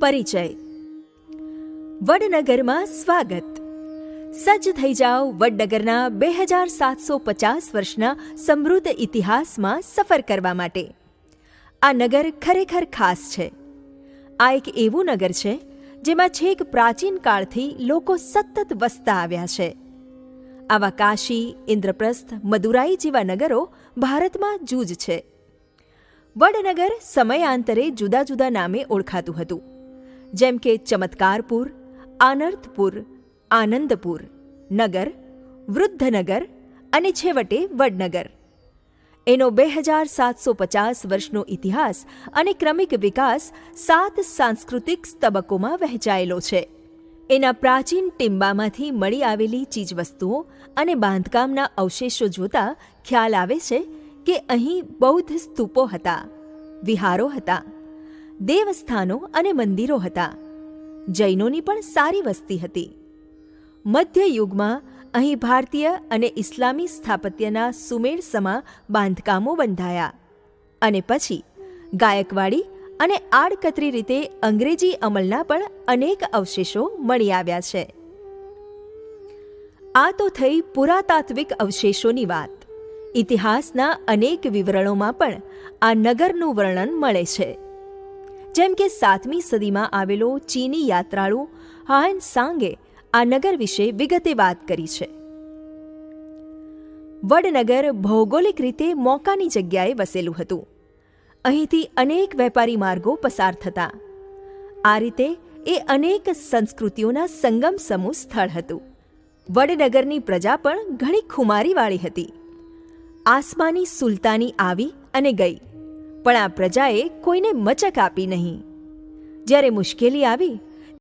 પરિચય. વડનગરમાં સ્વાગત. સજ્જ થઈ જાઓ વડનગરના 2750 વર્ષના સમૃદ્ધ ઇતિહાસમાં સફર કરવા માટે. આ નગર ખરેખર ખાસ છે. આ એક એવું નગર છે જેમાં છેક પ્રાચીન કાળથી લોકો સતત વસતા આવ્યા છે. આવા કાશી, ઇન્દ્રપ્રસ્થ, મદુરાઈ જેવા નગરો ભારતમાં જૂજ છે. વડનગર સમયાંતરે જુદા જુદા નામે ઓળખાતું હતું, જેમ કે ચમત્કારપુર, આનર્થપુર, આનંદપુર, નગર, વૃદ્ધનગર અને છેવટે વડનગર. એનો 2750 વર્ષનો ઇતિહાસ અને ક્રમિક વિકાસ 7 સાંસ્કૃતિક તબક્કોમાં વહેંચાયેલો છે. એના પ્રાચીન ટીંબામાંથી મળી આવેલી ચીજવસ્તુઓ અને બાંધકામના અવશેષો જોતા ખ્યાલ આવે છે કે અહીં બૌદ્ધ સ્તૂપો હતા, વિહારો હતા, દેવસ્થાનો અને મંદિરો હતા. જૈનોની પણ સારી વસ્તી હતી. મધ્યયુગમાં અહીં ભારતીય અને ઇસ્લામી સ્થાપત્યના સુમેળસમા બાંધકામો બંધાયા અને પછી ગાયકવાડી અને આડકતરી રીતે અંગ્રેજી અમલના પણ અનેક અવશેષો મળી આવ્યા છે. આ તો થઈ પુરાતાત્વિક અવશેષોની વાત. ઇતિહાસના અનેક વિવરણોમાં પણ આ નગરનું વર્ણન મળે છે. જેમ કે 7મી સદીમાં આવેલો ચીની યાત્રાળુ હાયન સાંગે આ નગર વિશે વિગતે વાત કરી છે. વડનગર ભૌગોલિક રીતે મોકાની જગ્યાએ વસેલું હતું. અહીંથી અનેક વેપારી માર્ગો પસાર થતા. આ રીતે એ અનેક સંસ્કૃતિઓના સંગમ સમૂહ સ્થળ હતું. વડનગરની પ્રજા પણ ઘણી ખુમારીવાળી હતી. આસમાની સુલતાની આવી અને ગઈ, પણ આ પ્રજાએ કોઈને મચક આપી નહીં. જ્યારે મુશ્કેલી આવી